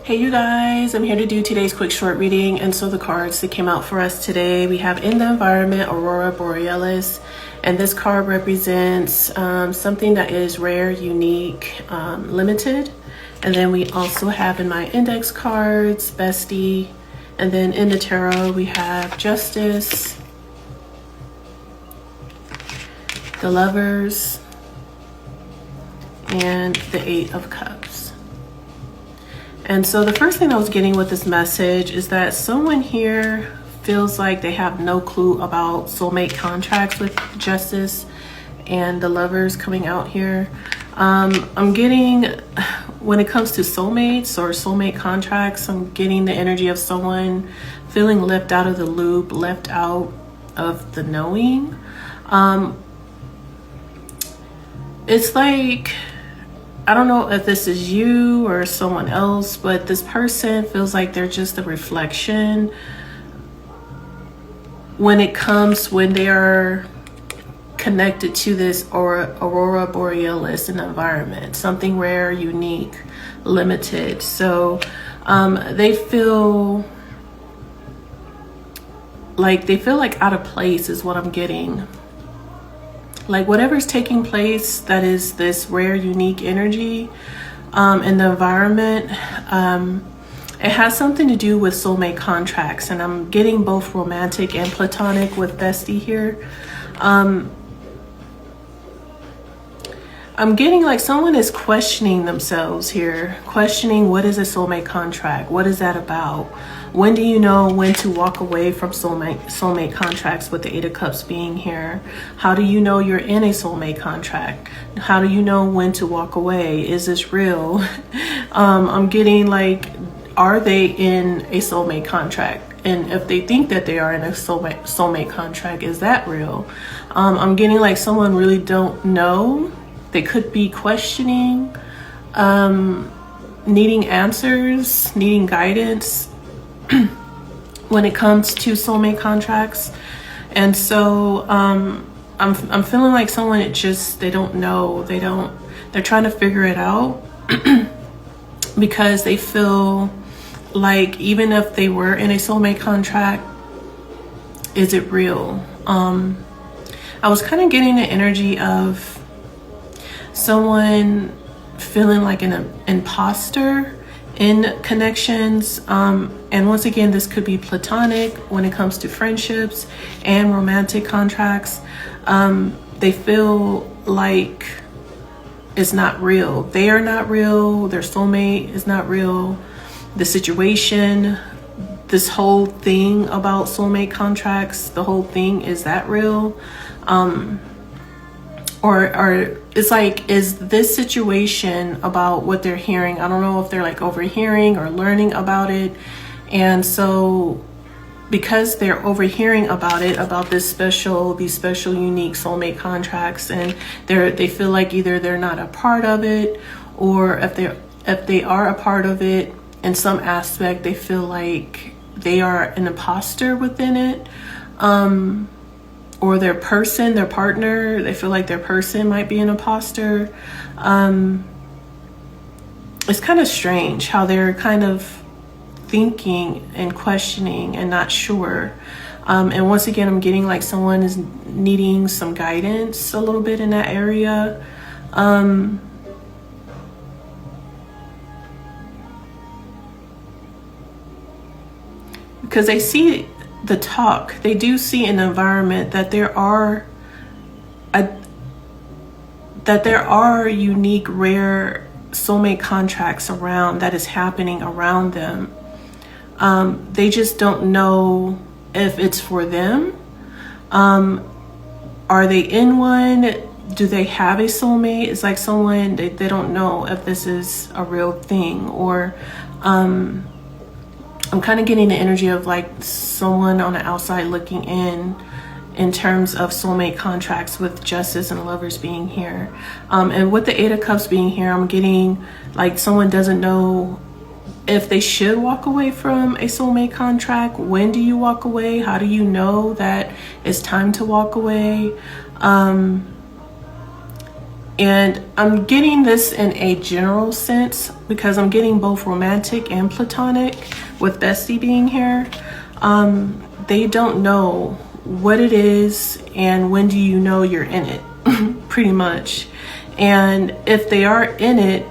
Hey you guys, I'm here to do today's quick short reading, and so the cards that came out for us today, we have In the Environment, Aurora Borealis, and this card represents something that is rare, unique, limited. And then we also have in my index cards, Bestie, and then in the tarot we have Justice, the Lovers, and the Eight of Cups. And so the first thing I was getting with this message is that someone here feels like they have no clue about soulmate contracts with Justice and the Lovers coming out here. I'm getting, when it comes to soulmates or soulmate contracts, I'm getting the energy of someone feeling left out of the loop, left out of the knowing. It's like, I don't know if this is you or someone else, but this person feels like they're just a reflection when it comes, when they are connected to this Aurora Borealis in the environment, something rare, unique, limited. So they feel like out of place is what I'm getting. Like whatever's taking place that is this rare, unique energy in the environment, it has something to do with soulmate contracts. And I'm getting both romantic and platonic with Bestie here. I'm getting like someone is questioning themselves here, questioning what is a soulmate contract? What is that about? When do you know when to walk away from soulmate contracts with the Eight of Cups being here? How do you know you're in a soulmate contract? How do you know when to walk away? Is this real? I'm getting like, are they in a soulmate contract? And if they think that they are in a soulmate contract, is that real? I'm getting like someone really don't know. They could be questioning, needing answers, needing guidance when it comes to soulmate contracts. And so I'm feeling like someone, they don't know, they're trying to figure it out because they feel like even if they were in a soulmate contract, is it real? I was kind of getting the energy of someone feeling like an imposter in connections, and once again, this could be platonic when it comes to friendships and romantic contracts. They feel like it's not real. They are not real. Their soulmate is not real. The situation, this whole thing about soulmate contracts, the whole thing, is that real? Or it's like, is this situation about what they're hearing? I don't know if they're like overhearing or learning about it. And so because they're overhearing about it, about these special unique soulmate contracts, and they feel like either they're not a part of it, or if they are a part of it in some aspect, they feel like they are an imposter within it. Or their partner, they feel like their person might be an imposter. It's kind of strange how they're kind of thinking and questioning and not sure. And once again, I'm getting like someone is needing some guidance a little bit in that area. Because they see the talk, they do see in the environment that there are unique, rare soulmate contracts around, that is happening around them. They just don't know if it's for them. Are they in one? Do they have a soulmate? It's like someone, they don't know if this is a real thing. Or I'm kind of getting the energy of like someone on the outside looking in terms of soulmate contracts with Justice and Lovers being here. And with the Eight of Cups being here, I'm getting like someone doesn't know if they should walk away from a soulmate contract. When do you walk away? How do you know that it's time to walk away? And I'm getting this in a general sense because I'm getting both romantic and platonic with bestie being here. They don't know what it is and when do you know you're in it, pretty much. And if they are in it,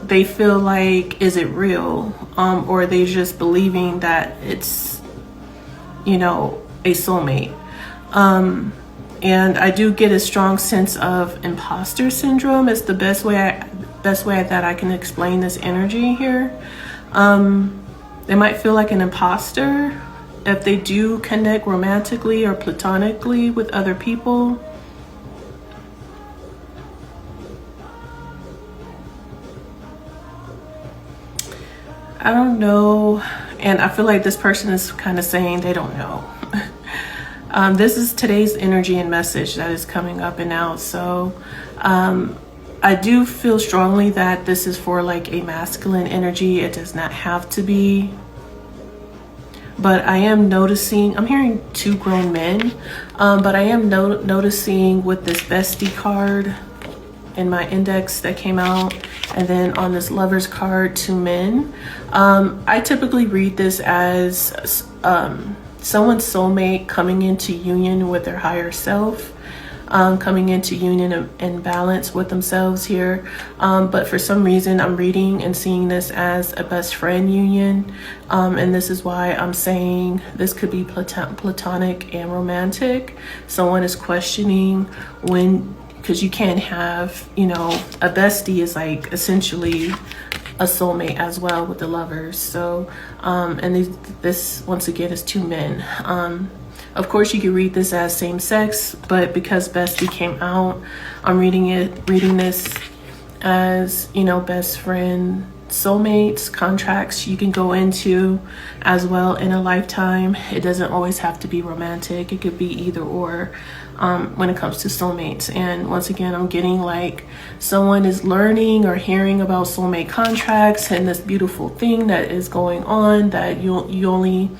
they feel like, is it real? Or they just believing that it's, you know, a soulmate. And I do get a strong sense of imposter syndrome. It's the best way that I can explain this energy here. They might feel like an imposter if they do connect romantically or platonically with other people. I don't know. And I feel like this person is kind of saying they don't know. This is today's energy and message that is coming up and out. So I do feel strongly that this is for like a masculine energy. It does not have to be. But I am noticing, I'm hearing 2 grown men, but I am noticing with this bestie card in my index that came out, and then on this lover's card, 2 men. I typically read this as someone's soulmate coming into union with their higher self, coming into union and balance with themselves here. But for some reason, I'm reading and seeing this as a best friend union. And this is why I'm saying this could be platonic and romantic. Someone is questioning when, because you can't have, you know, a bestie is like essentially a soulmate as well with the lovers. So, and this once again is 2 men. Of course, you can read this as same sex, but because bestie came out, I'm reading this as, you know, best friend, soulmates, contracts you can go into as well in a lifetime. It doesn't always have to be romantic. It could be either or when it comes to soulmates. And once again, I'm getting like someone is learning or hearing about soulmate contracts and this beautiful thing that is going on, that you only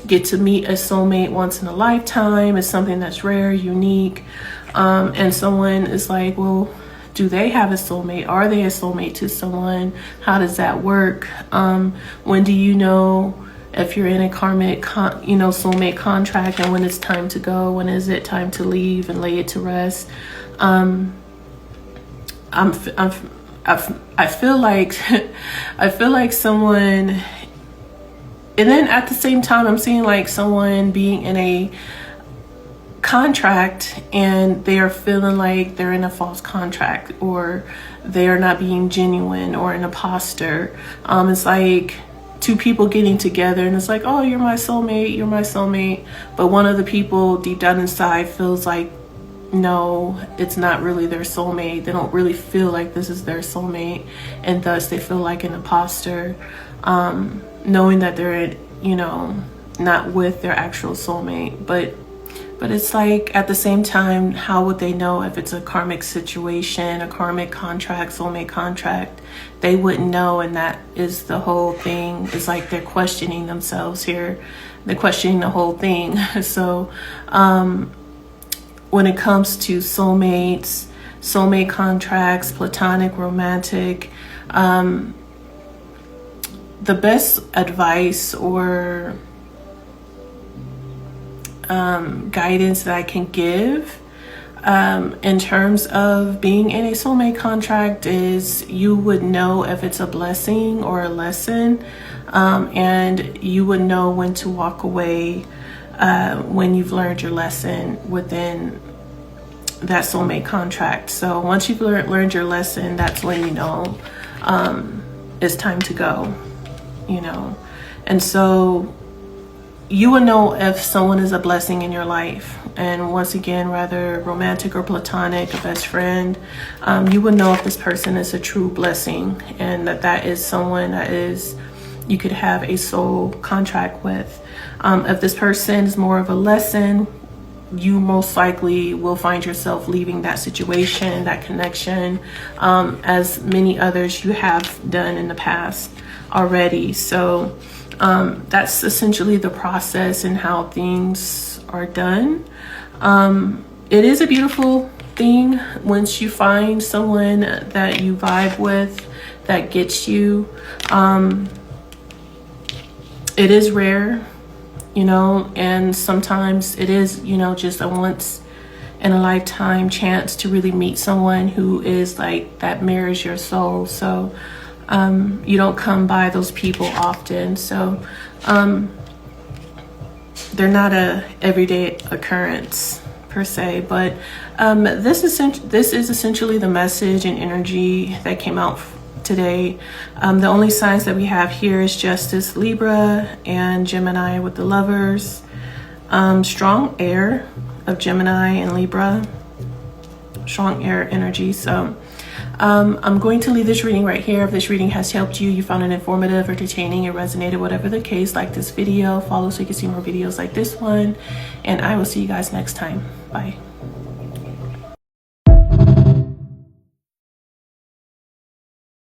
get to meet a soulmate once in a lifetime. It's something that's rare, unique. And someone is like, well, do they have a soulmate? Are they a soulmate to someone? How does that work? When do you know if you're in a karmic, soulmate contract, and when it's time to go? When is it time to leave and lay it to rest? I feel like I feel like someone. And then at the same time, I'm seeing like someone being in a contract and they are feeling like they're in a false contract, or they are not being genuine, or an imposter. It's like 2 people getting together and it's like, oh, you're my soulmate, you're my soulmate. But one of the people deep down inside feels like, no, it's not really their soulmate. They don't really feel like this is their soulmate. And thus they feel like an imposter. Knowing that they're, you know, not with their actual soulmate. But it's like, at the same time, how would they know if it's a karmic situation, a karmic contract, soulmate contract? They wouldn't know. And that is the whole thing. It's like they're questioning themselves here. They're questioning the whole thing. So when it comes to soulmates, soulmate contracts, platonic, romantic, the best advice or guidance that I can give in terms of being in a soulmate contract is you would know if it's a blessing or a lesson, and you would know when to walk away when you've learned your lesson within that soulmate contract. So once you've learned your lesson, that's when you know it's time to go. You know, and so you will know if someone is a blessing in your life. And once again, whether romantic or platonic, a best friend, you will know if this person is a true blessing, and that is someone that is, you could have a soul contract with. If this person is more of a lesson, you most likely will find yourself leaving that situation, that connection, as many others you have done in the past already. So that's essentially the process and how things are done. It is a beautiful thing. Once you find someone that you vibe with, that gets you, it is rare, you know, and sometimes it is, you know, just a once in a lifetime chance to really meet someone who is like, that mirrors your soul. So you don't come by those people often. So they're not a everyday occurrence per se, but this is essentially the message and energy that came out today. The only signs that we have here is Justice, Libra, and Gemini with the Lovers. Strong air of Gemini and Libra, strong air energy. So I'm going to leave this reading right here. If this reading has helped you, you found it informative, entertaining, it resonated, whatever the case, like this video, follow so you can see more videos like this one, and I will see you guys next time. Bye.